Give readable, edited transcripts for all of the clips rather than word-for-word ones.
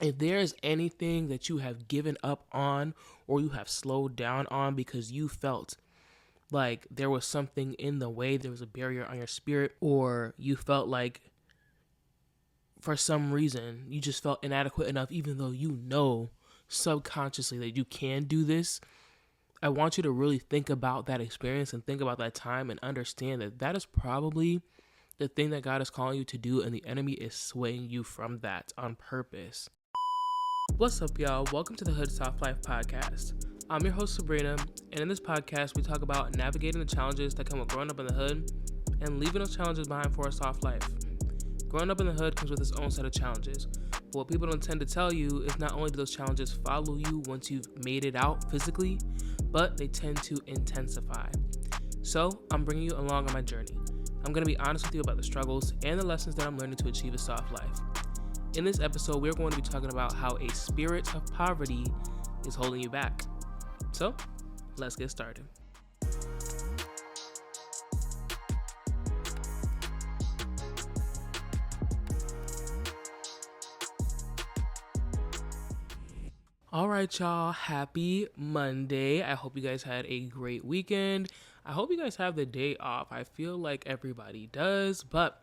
If there is anything that you have given up on or you have slowed down on because you felt like there was something in the way, there was a barrier on your spirit, or you felt like for some reason you just felt inadequate enough, even though you know subconsciously that you can do this, I want you to really think about that experience and think about that time and understand that that is probably the thing that God is calling you to do, and the enemy is swaying you from that on purpose. What's up, y'all? Welcome to the Hood Soft Life Podcast. I'm your host, Sabrina, and in this podcast, we talk about navigating the challenges that come with growing up in the hood and leaving those challenges behind for a soft life. Growing up in the hood comes with its own set of challenges, but what people don't tend to tell you is not only do those challenges follow you once you've made it out physically, but they tend to intensify. So, I'm bringing you along on my journey. I'm going to be honest with you about the struggles and the lessons that I'm learning to achieve a soft life. In this episode, we're going to be talking about how a spirit of poverty is holding you back. So, let's get started. All right, y'all. Happy Monday. I hope you guys had a great weekend. I hope you guys have the day off. I feel like everybody does, but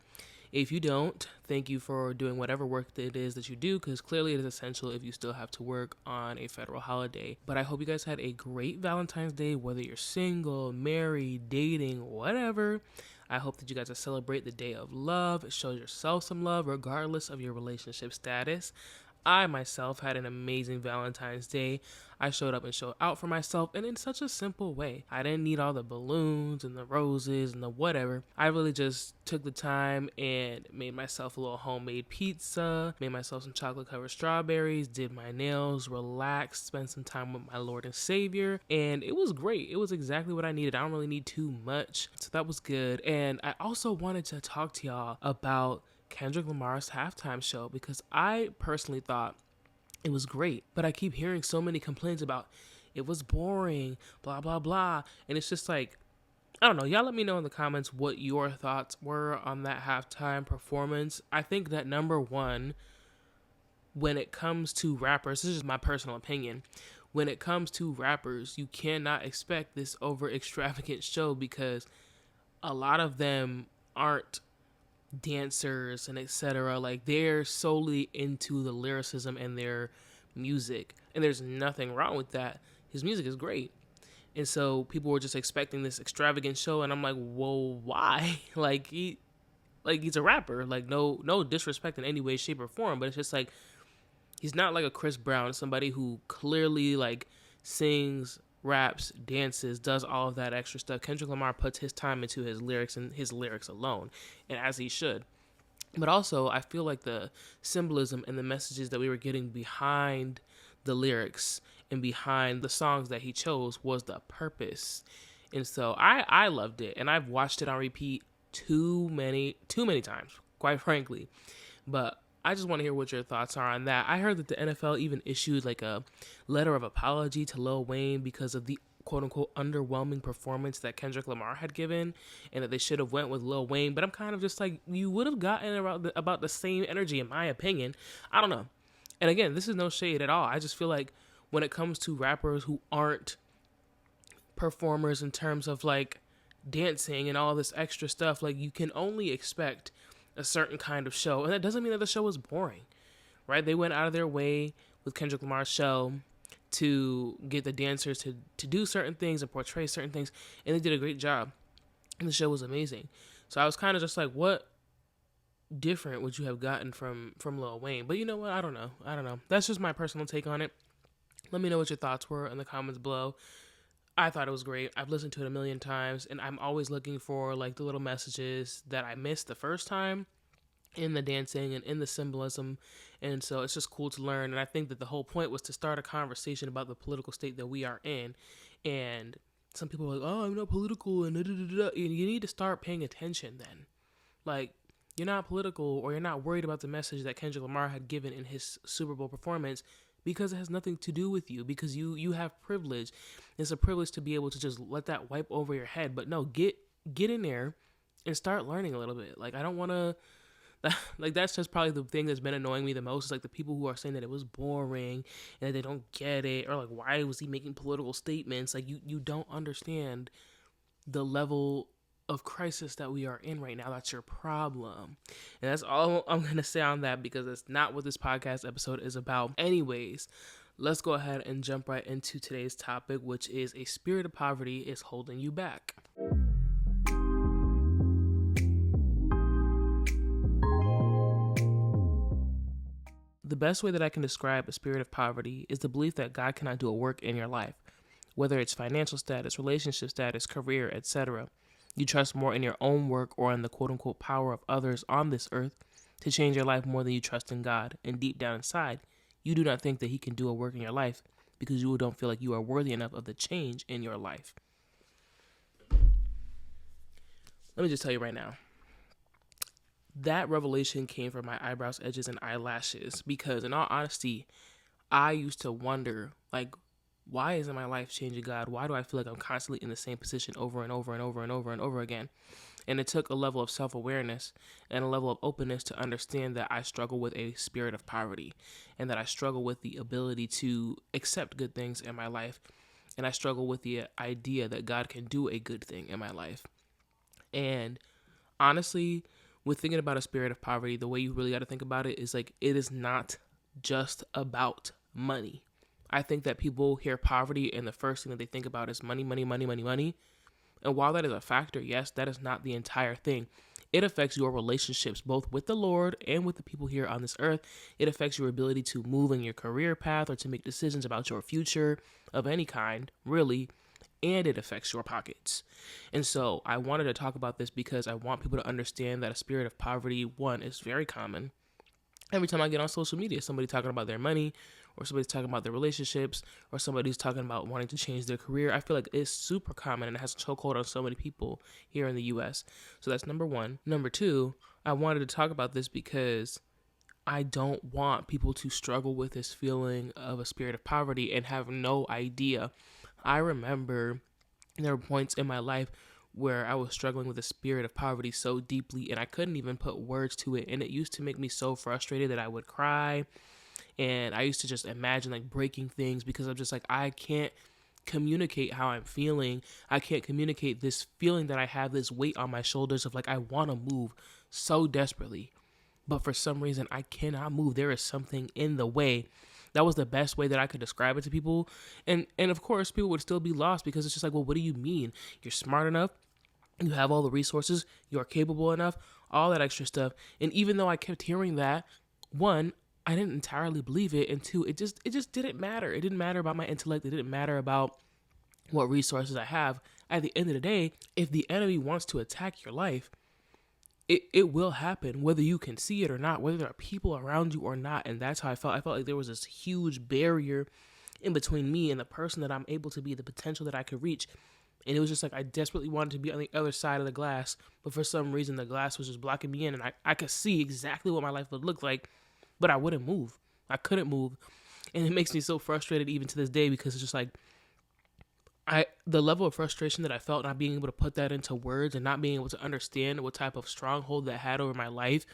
if you don't, thank you for doing whatever work it is that you do, because clearly it is essential if you still have to work on a federal holiday. But I hope you guys had a great Valentine's Day, whether you're single, married, dating, whatever. I hope that you guys celebrate the day of love, show yourself some love, regardless of your relationship status. I myself had an amazing Valentine's Day. I showed up and showed out for myself, and in such a simple way. I didn't need all the balloons and the roses and the whatever. I really just took the time and made myself a little homemade pizza, made myself some chocolate covered strawberries, did my nails, relaxed, spent some time with my Lord and Savior, and it was great. It was exactly what I needed. I don't really need too much, so that was good. And I also wanted to talk to y'all about Kendrick Lamar's halftime show, because I personally thought it was great, but I keep hearing so many complaints about it was boring, blah, blah, blah. And it's just like, I don't know. Y'all let me know in the comments what your thoughts were on that halftime performance. I think that number one, when it comes to rappers, this is my personal opinion, when it comes to rappers, you cannot expect this over extravagant show, because a lot of them aren't dancers and etc. Like, they're solely into the lyricism and their music, and there's nothing wrong with that. His music is great, and so people were just expecting this extravagant show, and I'm like, well, why? he's a rapper. Like, no disrespect in any way, shape, or form, but it's just like, he's not like a Chris Brown, somebody who clearly like sings, raps, dances, does all of that extra stuff. Kendrick Lamar puts his time into his lyrics and his lyrics alone, and as he should. But also, I feel like the symbolism and the messages that we were getting behind the lyrics and behind the songs that he chose was the purpose. And so I loved it, and I've watched it on repeat too many times, quite frankly. But I just want to hear what your thoughts are on that. I heard that the NFL even issued like a letter of apology to Lil Wayne because of the quote-unquote underwhelming performance that Kendrick Lamar had given, and that they should have went with Lil Wayne. But I'm kind of just like, you would have gotten about the same energy, in my opinion. I don't know. And again, this is no shade at all. I just feel like when it comes to rappers who aren't performers in terms of like dancing and all this extra stuff, like, you can only expect a certain kind of show, and that doesn't mean that the show was boring, right? They went out of their way with Kendrick Lamar's show to get the dancers to do certain things and portray certain things, and they did a great job, and the show was amazing. So I was kind of just like, what different would you have gotten from Lil Wayne? But you know what? I don't know. That's just my personal take on it. Let me know what your thoughts were in the comments below. I thought it was great. I've listened to it a million times, and I'm always looking for like the little messages that I missed the first time in the dancing and in the symbolism. And so it's just cool to learn. And I think that the whole point was to start a conversation about the political state that we are in. And some people are like, oh, I'm not political, and and you need to start paying attention then. Like, you're not political, or you're not worried about the message that Kendrick Lamar had given in his Super Bowl performance, because it has nothing to do with you, because you have privilege. It's a privilege to be able to just let that wipe over your head. But no, get in there and start learning a little bit. Like, I don't want to Like that's just probably the thing that's been annoying me the most is like the people who are saying that it was boring and that they don't get it, or like why was he making political statements? Like you don't understand the level of crisis that we are in right now. That's your problem. And that's all I'm going to say on that, because it's not what this podcast episode is about. Anyways, let's go ahead and jump right into today's topic, which is a spirit of poverty is holding you back. The best way that I can describe a spirit of poverty is the belief that God cannot do a work in your life, whether it's financial status, relationship status, career, etc. You trust more in your own work or in the quote-unquote power of others on this earth to change your life more than you trust in God. And deep down inside, you do not think that he can do a work in your life because you don't feel like you are worthy enough of the change in your life. Let me just tell you right now, that revelation came from my eyebrows, edges, and eyelashes, because in all honesty, I used to wonder, like, why isn't my life changing, God? Why do I feel like I'm constantly in the same position over and over and over and over and over again? And it took a level of self-awareness and a level of openness to understand that I struggle with a spirit of poverty, and that I struggle with the ability to accept good things in my life. And I struggle with the idea that God can do a good thing in my life. And honestly, with thinking about a spirit of poverty, the way you really got to think about it is like, it is not just about money. I think that people hear poverty and the first thing that they think about is money, money, money, money, money. And while that is a factor, yes, that is not the entire thing. It affects your relationships, both with the Lord and with the people here on this earth. It affects your ability to move in your career path or to make decisions about your future of any kind, really. And it affects your pockets. And so I wanted to talk about this because I want people to understand that a spirit of poverty, one, is very common. Every time I get on social media, somebody talking about their money, or somebody's talking about their relationships, or somebody's talking about wanting to change their career. I feel like it's super common and it has a chokehold on so many people here in the US. So that's number one. Number two, I wanted to talk about this because I don't want people to struggle with this feeling of a spirit of poverty and have no idea. I remember there were points in my life where I was struggling with the spirit of poverty so deeply and I couldn't even put words to it. And it used to make me so frustrated that I would cry. And I used to just imagine like breaking things because I'm just like, I can't communicate how I'm feeling. I can't communicate this feeling that I have, this weight on my shoulders of like, I want to move so desperately. But for some reason, I cannot move. There is something in the way. That was the best way that I could describe it to people. And of course, people would still be lost because it's just like, well, what do you mean? You're smart enough. You have all the resources. You are capable enough. All that extra stuff. And even though I kept hearing that, one, I didn't entirely believe it. And two, it just didn't matter. It didn't matter about my intellect. It didn't matter about what resources I have. At the end of the day, if the enemy wants to attack your life, it will happen, whether you can see it or not, whether there are people around you or not. And that's how I felt. I felt like there was this huge barrier in between me and the person that I'm able to be, the potential that I could reach. And it was just like I desperately wanted to be on the other side of the glass. But for some reason, the glass was just blocking me in. And I could see exactly what my life would look like, but I wouldn't move. I couldn't move. And it makes me so frustrated even to this day because it's just like, the level of frustration that I felt not being able to put that into words and not being able to understand what type of stronghold that had over my life,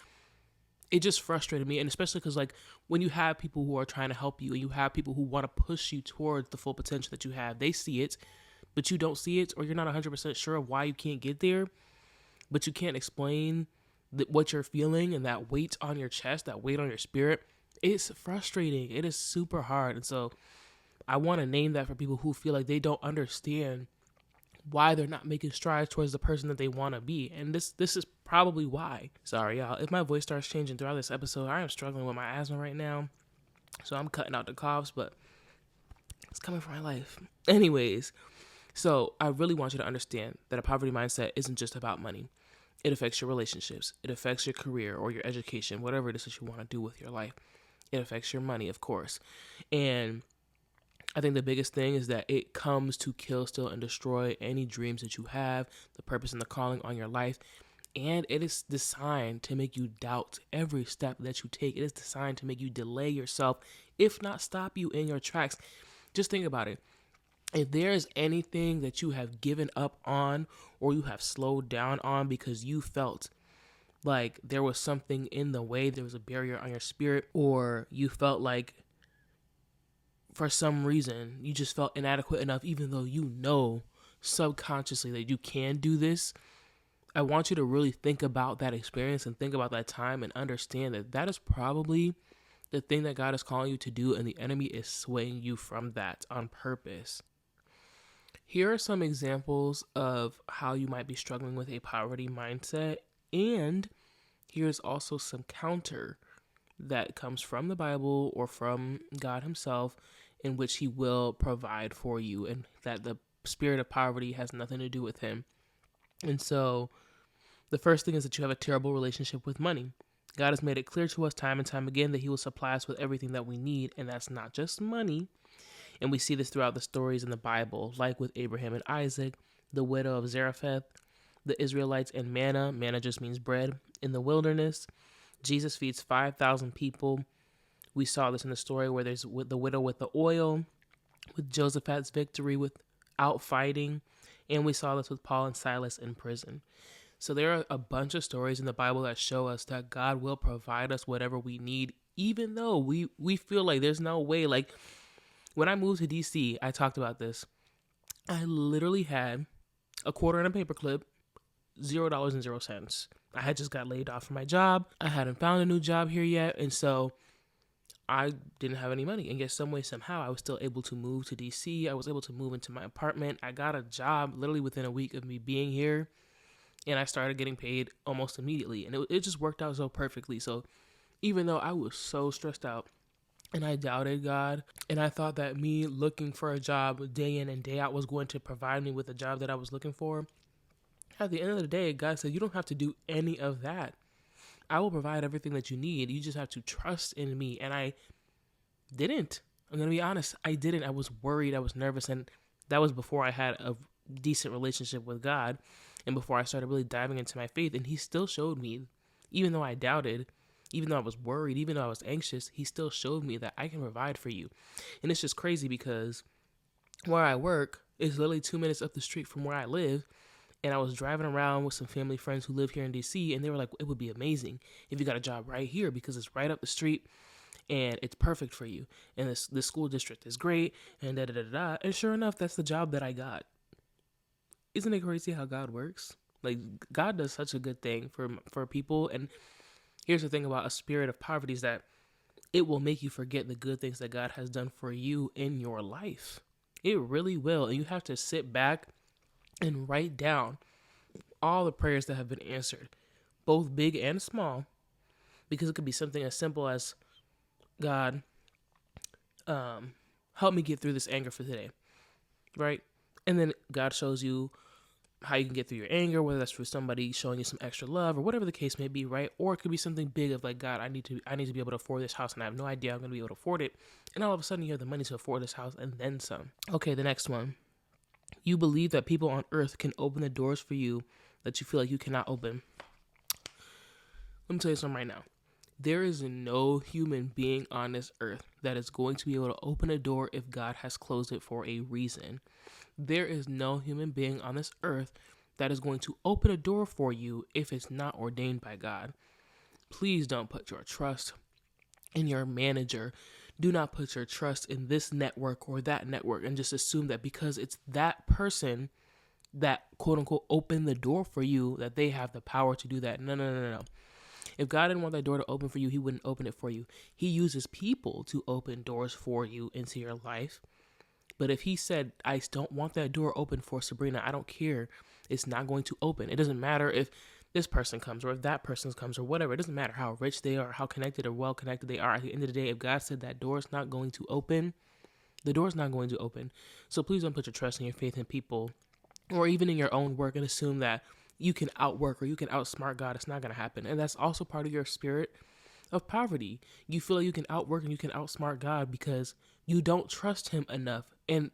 it just frustrated me. And especially because like when you have people who are trying to help you and you have people who want to push you towards the full potential that you have, they see it, but you don't see it, or you're not 100% sure of why you can't get there, but you can't explain what you're feeling and that weight on your chest, that weight on your spirit. It's frustrating. It is super hard. And so I want to name that for people who feel like they don't understand why they're not making strides towards the person that they want to be. And this is probably why. Sorry, y'all. If my voice starts changing throughout this episode, I am struggling with my asthma right now. So I'm cutting out the coughs, but it's coming from my life. Anyways, so I really want you to understand that a poverty mindset isn't just about money. It affects your relationships. It affects your career or your education, whatever it is that you want to do with your life. It affects your money, of course. And I think the biggest thing is that it comes to kill, steal, and destroy any dreams that you have, the purpose and the calling on your life. And it is designed to make you doubt every step that you take. It is designed to make you delay yourself, if not stop you in your tracks. Just think about it. If there is anything that you have given up on or you have slowed down on because you felt like there was something in the way, there was a barrier on your spirit, or you felt like for some reason you just felt inadequate enough, even though you know subconsciously that you can do this. I want you to really think about that experience and think about that time and understand that that is probably the thing that God is calling you to do, and the enemy is swaying you from that on purpose. Here are some examples of how you might be struggling with a poverty mindset, and here's also some counter that comes from the Bible or from God Himself, in which He will provide for you, and that the spirit of poverty has nothing to do with Him. And so the first thing is that you have a terrible relationship with money. God has made it clear to us time and time again that He will supply us with everything that we need, and that's not just money. And we see this throughout the stories in the Bible, like with Abraham and Isaac, the widow of Zarephath, the Israelites, and manna. Manna just means bread in the wilderness. Jesus feeds 5,000 people. We saw this in the story where there's the widow with the oil, with Jehoshaphat's victory without fighting, and we saw this with Paul and Silas in prison. So there are a bunch of stories in the Bible that show us that God will provide us whatever we need, even though we feel like there's no way. Like when I moved to DC, I talked about this. I literally had a quarter and a paperclip, $0.00. I had just got laid off from my job. I hadn't found a new job here yet, and so I didn't have any money. And yet some way, somehow, I was still able to move to DC. I was able to move into my apartment. I got a job literally within a week of me being here, and I started getting paid almost immediately. And it just worked out so perfectly. So even though I was so stressed out and I doubted God, and I thought that me looking for a job day in and day out was going to provide me with the job that I was looking for, at the end of the day, God said, you don't have to do any of that. I will provide everything that you need. You just have to trust in me. And I didn't. I'm going to be honest. I didn't. I was worried. I was nervous. And that was before I had a decent relationship with God and before I started really diving into my faith. And He still showed me, even though I doubted, even though I was worried, even though I was anxious, He still showed me that I can provide for you. And it's just crazy because where I work is literally 2 minutes up the street from where I live. And I was driving around with some family friends who live here in DC, and they were like, it would be amazing if you got a job right here because it's right up the street and it's perfect for you. And this school district is great, and da-da-da-da. And sure enough, that's the job that I got. Isn't it crazy how God works? Like, God does such a good thing for people. And here's the thing about a spirit of poverty is that it will make you forget the good things that God has done for you in your life. It really will. And you have to sit back and write down all the prayers that have been answered, both big and small, because it could be something as simple as, God, help me get through this anger for today, right? And then God shows you how you can get through your anger, whether that's through somebody showing you some extra love or whatever the case may be, right? Or it could be something big of like, God, I need to be able to afford this house, and I have no idea I'm going to be able to afford it. And all of a sudden you have the money to afford this house and then some. Okay, the next one. You believe that people on earth can open the doors for you that you feel like you cannot open. Let me tell you something right now. There is no human being on this earth that is going to be able to open a door if God has closed it for a reason. There is no human being on this earth that is going to open a door for you if it's not ordained by God. Please don't put your trust in your manager. Do not put your trust in this network or that network and just assume that because it's that person that quote unquote opened the door for you that they have the power to do that. No. If God didn't want that door to open for you, He wouldn't open it for you. He uses people to open doors for you into your life. But if He said, I don't want that door open for Sabrina, I don't care. It's not going to open. It doesn't matter if this person comes or if that person comes or whatever. It doesn't matter how rich they are, how connected or well connected they are. At the end of the day, if God said that door is not going to open, the door is not going to open. So please don't put your trust and your faith in people or even in your own work and assume that you can outwork or you can outsmart God. It's not going to happen. And that's also part of your spirit of poverty. You feel like you can outwork and you can outsmart God because you don't trust Him enough. And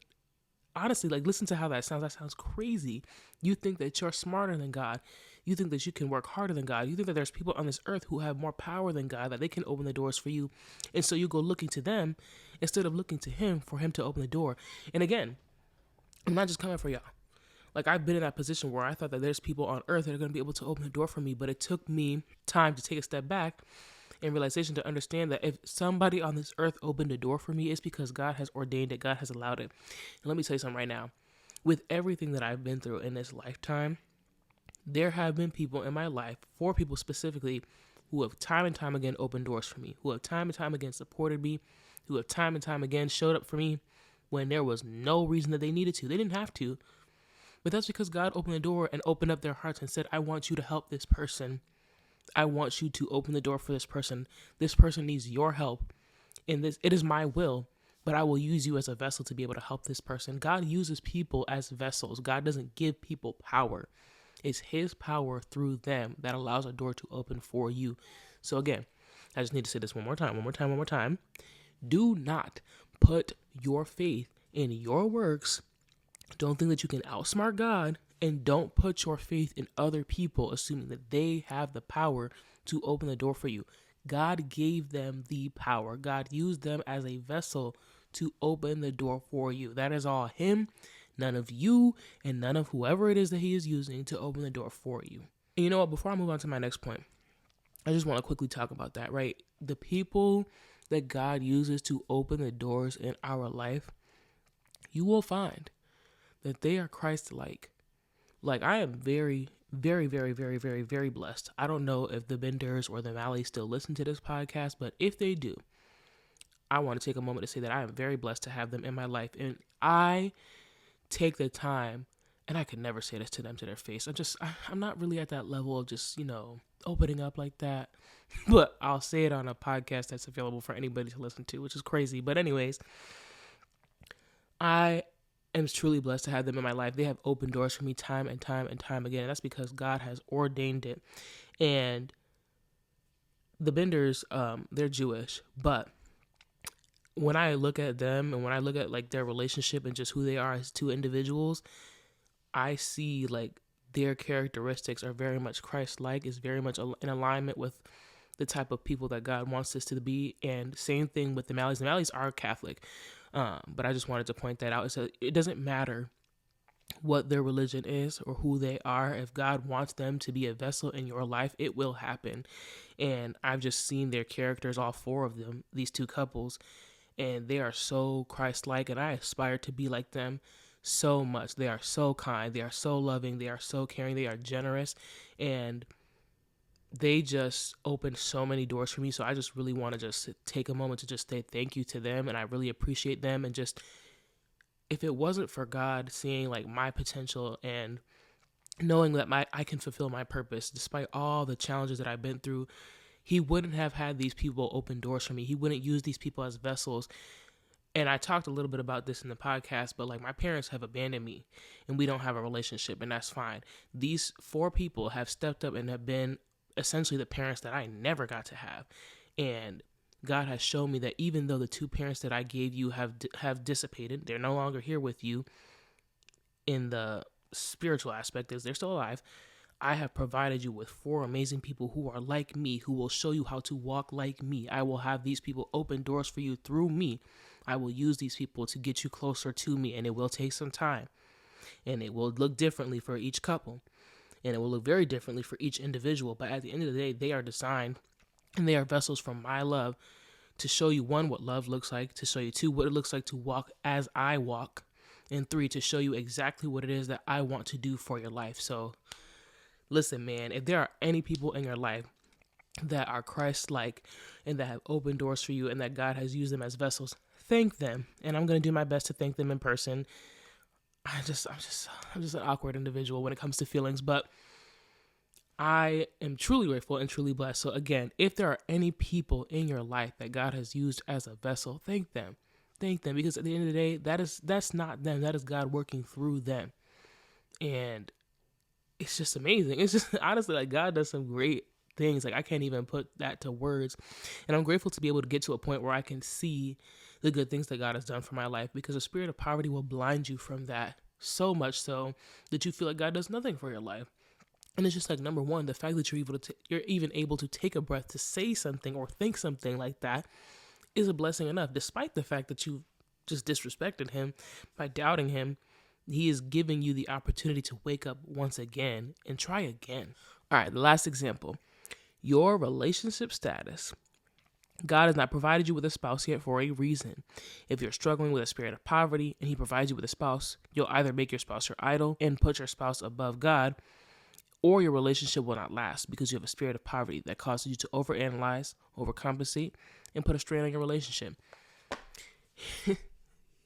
honestly, like, listen to how that sounds. That sounds crazy. You think that you're smarter than God. You think that you can work harder than God. You think that there's people on this earth who have more power than God, that they can open the doors for you. And so you go looking to them instead of looking to Him for Him to open the door. And again, I'm not just coming for y'all. Like, I've been in that position where I thought that there's people on earth that are going to be able to open the door for me, but it took me time to take a step back and realization to understand that if somebody on this earth opened a door for me, it's because God has ordained it, God has allowed it. And let me tell you something right now. With everything that I've been through in this lifetime, there have been people in my life, 4 people specifically, who have time and time again opened doors for me, who have time and time again supported me, who have time and time again showed up for me when there was no reason that they needed to. They didn't have to. But that's because God opened the door and opened up their hearts and said, I want you to help this person. I want you to open the door for this person. This person needs your help. And it is my will, but I will use you as a vessel to be able to help this person. God uses people as vessels. God doesn't give people power. It's his power through them that allows a door to open for you. So again, I just need to say this one more time. Do not put your faith in your works. Don't think that you can outsmart God, and don't put your faith in other people, assuming that they have the power to open the door for you. God gave them the power. God used them as a vessel to open the door for you. That is all him, none of you, and none of whoever it is that he is using to open the door for you. And you know what? Before I move on to my next point, I just want to quickly talk about that, right? The people that God uses to open the doors in our life, you will find that they are Christ-like. Like, I am very, very, very, very, very, very blessed. I don't know if the Benders or the Malleys still listen to this podcast, but if they do, I want to take a moment to say that I am very blessed to have them in my life. And I take the time, and I could never say this to them to their face. I'm not really at that level of just, opening up like that. But I'll say it on a podcast that's available for anybody to listen to, which is crazy. But anyways, I am truly blessed to have them in my life. They have opened doors for me time and time and time again. And that's because God has ordained it. And the Benders, they're Jewish, but when I look at them and when I look at like their relationship and just who they are as 2 individuals, I see like their characteristics are very much Christ-like, is very much in alignment with the type of people that God wants us to be. And same thing with the Malleys. The Malleys are Catholic. But I just wanted to point that out. It doesn't matter what their religion is or who they are. If God wants them to be a vessel in your life, it will happen. And I've just seen their characters, all 4 of them, these 2 couples, and they are so Christ-like, and I aspire to be like them so much. They are so kind. They are so loving. They are so caring. They are generous. And they just opened so many doors for me. So I just really want to just take a moment to just say thank you to them. And I really appreciate them. And just, if it wasn't for God seeing like my potential and knowing that I can fulfill my purpose, despite all the challenges that I've been through, he wouldn't have had these people open doors for me. He wouldn't use these people as vessels. And I talked a little bit about this in the podcast, but like, my parents have abandoned me and we don't have a relationship, and that's fine. These 4 people have stepped up and have been essentially the parents that I never got to have. And God has shown me that even though the 2 parents that I gave you have dissipated, they're no longer here with you in the spiritual aspect, is they're still alive. I have provided you with 4 amazing people who are like me, who will show you how to walk like me. I will have these people open doors for you through me. I will use these people to get you closer to me, and it will take some time. And it will look differently for each couple. And it will look very differently for each individual. But at the end of the day, they are designed and they are vessels from my love to show you, 1, what love looks like, to show you, 2, what it looks like to walk as I walk, and 3, to show you exactly what it is that I want to do for your life. So listen, man, if there are any people in your life that are Christ-like and that have opened doors for you and that God has used them as vessels, thank them. And I'm going to do my best to thank them in person. I'm just an awkward individual when it comes to feelings, but I am truly grateful and truly blessed. So again, if there are any people in your life that God has used as a vessel, thank them. Thank them, because at the end of the day, that's not them. That is God working through them. And it's just amazing. It's just honestly like God does some great things. Like, I can't even put that to words. And I'm grateful to be able to get to a point where I can see the good things that God has done for my life, because the spirit of poverty will blind you from that so much so that you feel like God does nothing for your life. And it's just like, number 1, the fact that you're even able to take a breath to say something or think something like that is a blessing enough, despite the fact that you just disrespected him by doubting him. He is giving you the opportunity to wake up once again and try again. All right, the last example. Your relationship status. God has not provided you with a spouse yet for a reason. If you're struggling with a spirit of poverty and he provides you with a spouse, you'll either make your spouse your idol and put your spouse above God, or your relationship will not last because you have a spirit of poverty that causes you to overanalyze, overcompensate, and put a strain on your relationship.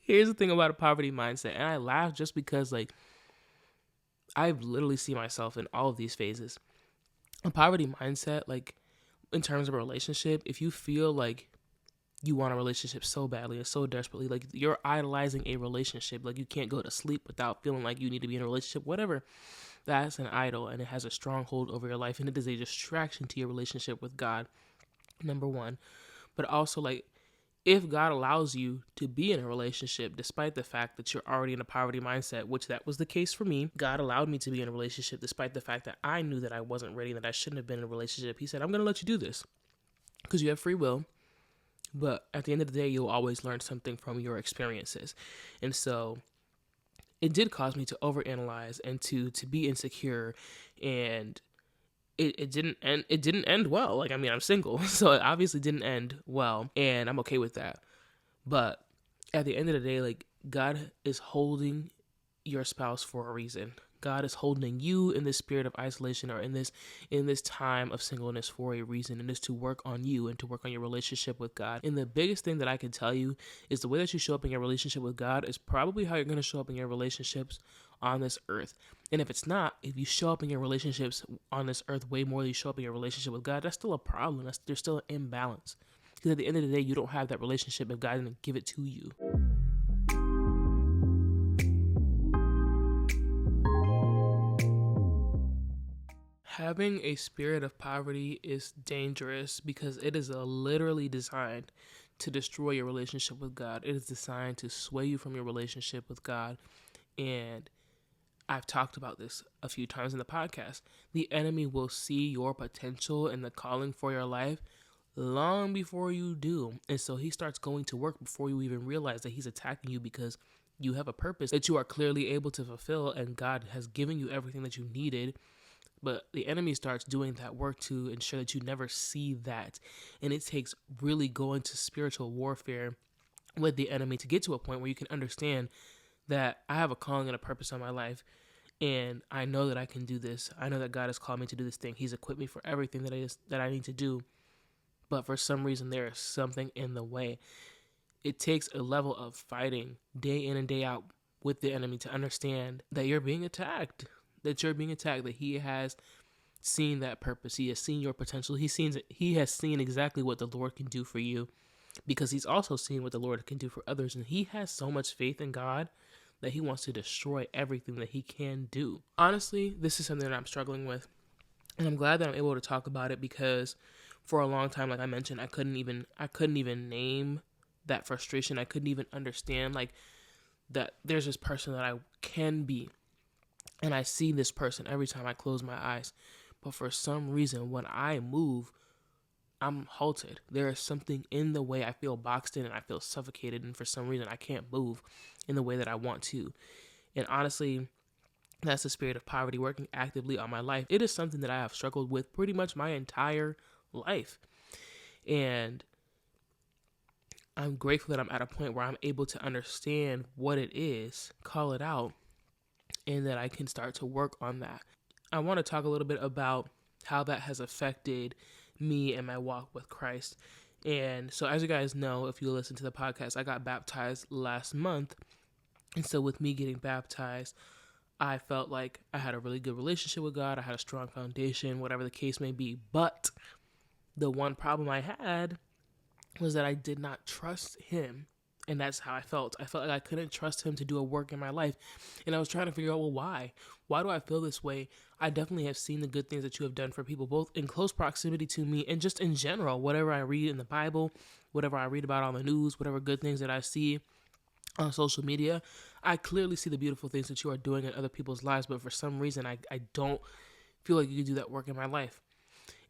Here's the thing about a poverty mindset, and I laugh just because, like, I've literally seen myself in all of these phases. A poverty mindset, like, in terms of a relationship, if you feel like you want a relationship so badly and so desperately, like you're idolizing a relationship, like you can't go to sleep without feeling like you need to be in a relationship, whatever, that's an idol and it has a stronghold over your life and it is a distraction to your relationship with God, number one. But also, like, if God allows you to be in a relationship, despite the fact that you're already in a poverty mindset, which that was the case for me, God allowed me to be in a relationship despite the fact that I knew that I wasn't ready, that I shouldn't have been in a relationship. He said, I'm going to let you do this because you have free will. But at the end of the day, you'll always learn something from your experiences. And so it did cause me to overanalyze and to be insecure, and it didn't end well. Like, I mean, I'm single, so it obviously didn't end well, and I'm okay with that. But at the end of the day, like, God is holding your spouse for a reason. God is holding you in this spirit of isolation or in this time of singleness for a reason, and it's to work on you and to work on your relationship with God. And the biggest thing that I can tell you is the way that you show up in your relationship with God is probably how you're going to show up in your relationships on this earth. And if it's not, if you show up in your relationships on this earth way more than you show up in your relationship with God, that's still a problem. There's still an imbalance. Because at the end of the day, you don't have that relationship if God didn't give it to you. Having a spirit of poverty is dangerous because it is literally designed to destroy your relationship with God. It is designed to sway you from your relationship with God. And I've talked about this a few times in the podcast. The enemy will see your potential and the calling for your life long before you do. And so he starts going to work before you even realize that he's attacking you because you have a purpose that you are clearly able to fulfill and God has given you everything that you needed. But the enemy starts doing that work to ensure that you never see that. And it takes really going to spiritual warfare with the enemy to get to a point where you can understand that I have a calling and a purpose on my life. And I know that I can do this. I know that God has called me to do this thing. He's equipped me for everything that I need to do. But for some reason, there is something in the way. It takes a level of fighting day in and day out with the enemy to understand that you're being attacked. That he has seen that purpose. He has seen your potential. He has seen exactly what the Lord can do for you because he's also seen what the Lord can do for others. And he has so much faith in God that he wants to destroy everything that he can do. Honestly, this is something that I'm struggling with. And I'm glad that I'm able to talk about it because for a long time, like I mentioned, I couldn't even name that frustration. I couldn't even understand like that there's this person that I can be. And I see this person every time I close my eyes. But for some reason, when I move, I'm halted. There is something in the way. I feel boxed in and I feel suffocated. And for some reason, I can't move in the way that I want to. And honestly, that's the spirit of poverty working actively on my life. It is something that I have struggled with pretty much my entire life. And I'm grateful that I'm at a point where I'm able to understand what it is, call it out, and that I can start to work on that. I want to talk a little bit about how that has affected me and my walk with Christ. And so as you guys know, if you listen to the podcast, I got baptized last month. And so with me getting baptized, I felt like I had a really good relationship with God. I had a strong foundation, whatever the case may be. But the one problem I had was that I did not trust him. And that's how I felt. I felt like I couldn't trust him to do a work in my life. And I was trying to figure out, well, why? Why do I feel this way? I definitely have seen the good things that you have done for people, both in close proximity to me and just in general. Whatever I read in the Bible, whatever I read about on the news, whatever good things that I see on social media, I clearly see the beautiful things that you are doing in other people's lives. But for some reason, I don't feel like you can do that work in my life.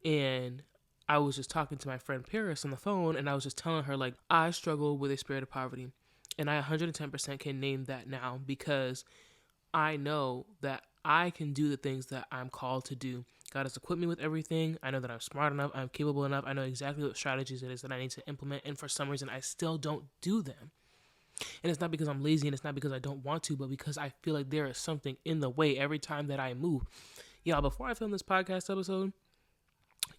And I was just talking to my friend Paris on the phone, and I was just telling her, like, I struggle with a spirit of poverty. And I 110% can name that now because I know that I can do the things that I'm called to do. God has equipped me with everything. I know that I'm smart enough. I'm capable enough. I know exactly what strategies it is that I need to implement. And for some reason, I still don't do them. And it's not because I'm lazy and it's not because I don't want to, but because I feel like there is something in the way every time that I move. Y'all, before I filmed this podcast episode,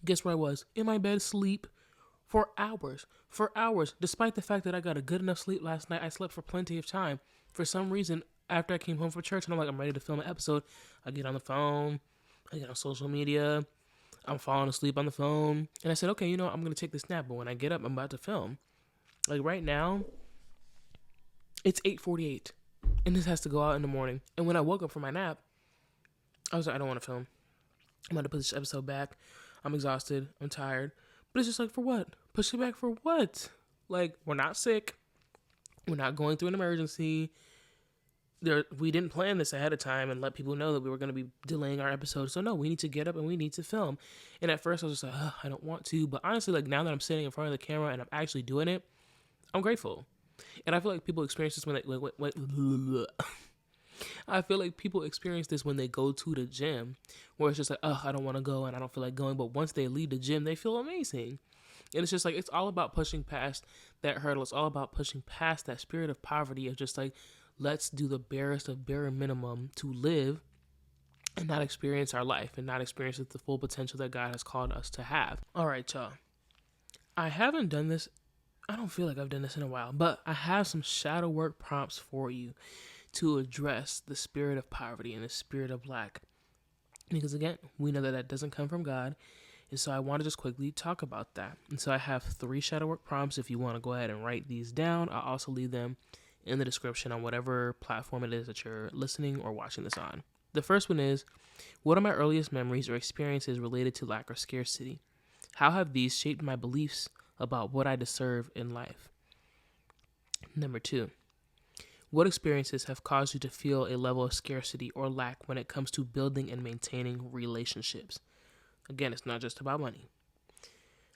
guess where I was? In my bed, sleep for hours. For hours. Despite the fact that I got a good enough sleep last night, I slept for plenty of time. For some reason, after I came home from church and I'm like, I'm ready to film an episode, I get on the phone, I get on social media, I'm falling asleep on the phone. And I said, okay, I'm going to take this nap. But when I get up, I'm about to film. Like right now, it's 8:48 and this has to go out in the morning. And when I woke up from my nap, I was like, I don't want to film. I'm going to put this episode back. I'm exhausted. I'm tired. But it's just like, for what? Push it back for what? Like, we're not sick. We're not going through an emergency. We didn't plan this ahead of time and let people know that we were going to be delaying our episode. So no, we need to get up and we need to film. And at first I was just like, I don't want to. But honestly, like now that I'm sitting in front of the camera and I'm actually doing it, I'm grateful. And I feel like people experience this when I feel like people experience this when they go to the gym, where it's just like, I don't want to go and I don't feel like going. But once they leave the gym, they feel amazing. And it's just like, it's all about pushing past that hurdle. It's all about pushing past that spirit of poverty of just like, let's do the barest of bare minimum to live and not experience our life and not experience the full potential that God has called us to have. All right, y'all. I haven't done this. I don't feel like I've done this in a while, but I have some shadow work prompts for you to address the spirit of poverty and the spirit of lack. Because again, we know that that doesn't come from God. And so I want to just quickly talk about that. And so I have 3 shadow work prompts. If you want to go ahead and write these down, I'll also leave them in the description on whatever platform it is that you're listening or watching this on. The first one is, what are my earliest memories or experiences related to lack or scarcity? How have these shaped my beliefs about what I deserve in life? Number 2, what experiences have caused you to feel a level of scarcity or lack when it comes to building and maintaining relationships? Again, it's not just about money.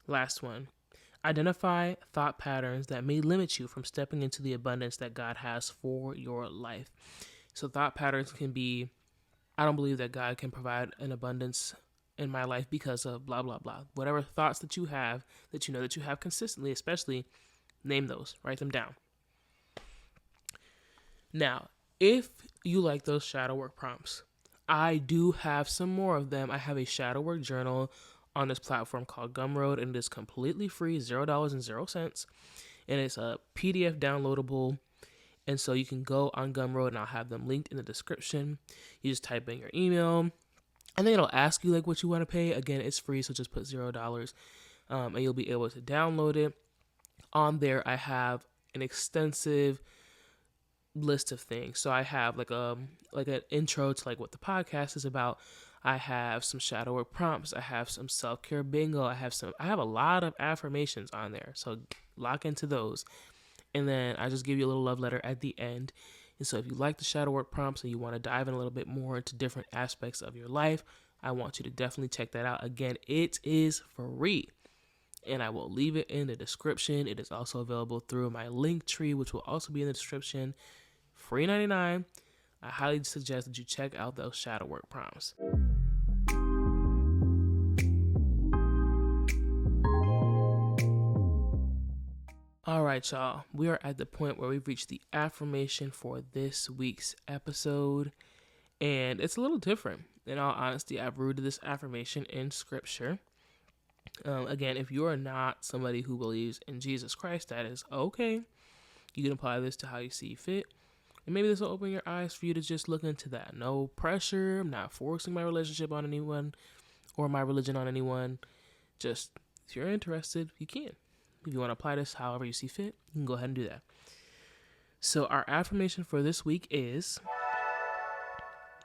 Last one, identify thought patterns that may limit you from stepping into the abundance that God has for your life. So thought patterns can be, I don't believe that God can provide an abundance in my life because of blah, blah, blah. Whatever thoughts that you have, that you know that you have consistently, especially, name those, write them down. Now, if you like those shadow work prompts, I do have some more of them. I have a shadow work journal on this platform called Gumroad, and it is completely free, $0.00. And it's a PDF downloadable. And so you can go on Gumroad and I'll have them linked in the description. You just type in your email and then it'll ask you like what you want to pay. Again, it's free. So just put $0 and you'll be able to download it. On there, I have an extensive list of things. So I have like an intro to like what the podcast is about. I have some shadow work prompts. I have some self-care bingo. I have a lot of affirmations on there. So lock into those. And then I just give you a little love letter at the end. And so if you like the shadow work prompts and you want to dive in a little bit more into different aspects of your life, I want you to definitely check that out. Again, it is free. And I will leave it in the description. It is also available through my link tree, which will also be in the description. Free 99. I highly suggest that you check out those shadow work prompts. All right, y'all. We are at the point where we've reached the affirmation for this week's episode. And it's a little different. In all honesty, I've rooted this affirmation in scripture. Again, if you are not somebody who believes in Jesus Christ, that is okay. You can apply this to how you see fit. And maybe this will open your eyes for you to just look into that. No pressure. I'm not forcing my relationship on anyone or my religion on anyone. Just, if you're interested, you can. If you want to apply this however you see fit, you can go ahead and do that. So our affirmation for this week is,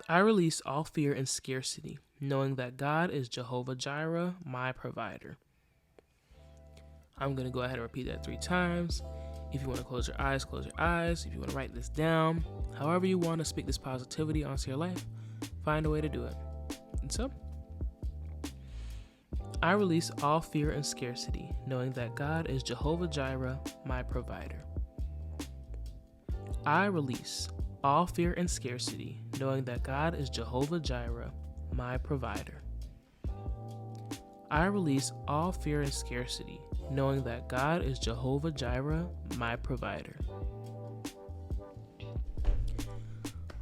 I release all fear and scarcity, knowing that God is Jehovah Jireh, my provider. I'm going to go ahead and repeat that 3 times. If you want to close your eyes, close your eyes. If you want to write this down, however you want to speak this positivity onto your life, find a way to do it. And so, I release all fear and scarcity, knowing that God is Jehovah Jireh, my provider. I release all fear and scarcity, knowing that God is Jehovah Jireh, my provider. I release all fear and scarcity, knowing that God is Jehovah Jireh, my provider.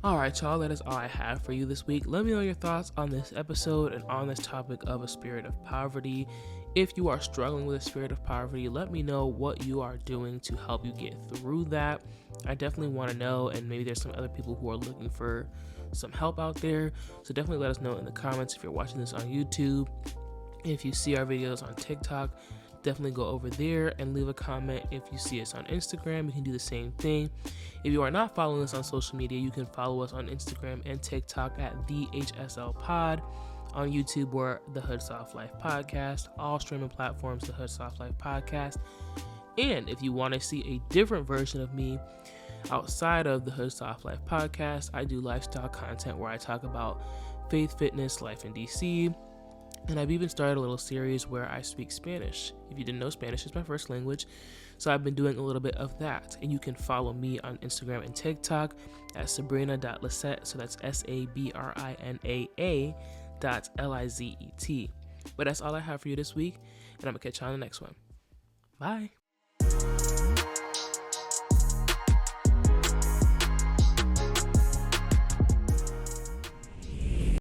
All right, y'all, that is all I have for you this week. Let me know your thoughts on this episode and on this topic of a spirit of poverty. If you are struggling with a spirit of poverty, let me know what you are doing to help you get through that. I definitely want to know, and maybe there's some other people who are looking for some help out there. So definitely let us know in the comments if you're watching this on YouTube. If you see our videos on TikTok, definitely go over there and leave a comment. If you see us on Instagram, you can do the same thing. If you are not following us on social media, you can follow us on Instagram and TikTok at the HSL Pod. On YouTube, we're the Hood Soft Life Podcast. All streaming platforms, the Hood Soft Life Podcast. And if you want to see a different version of me outside of the Hood Soft Life Podcast, I do lifestyle content where I talk about faith, fitness, life in DC. And I've even started a little series where I speak Spanish. If you didn't know, Spanish is my first language. So I've been doing a little bit of that. And you can follow me on Instagram and TikTok at sabrina.lizette. So that's SABRINAA.LIZET. But that's all I have for you this week. And I'm going to catch you on the next one. Bye.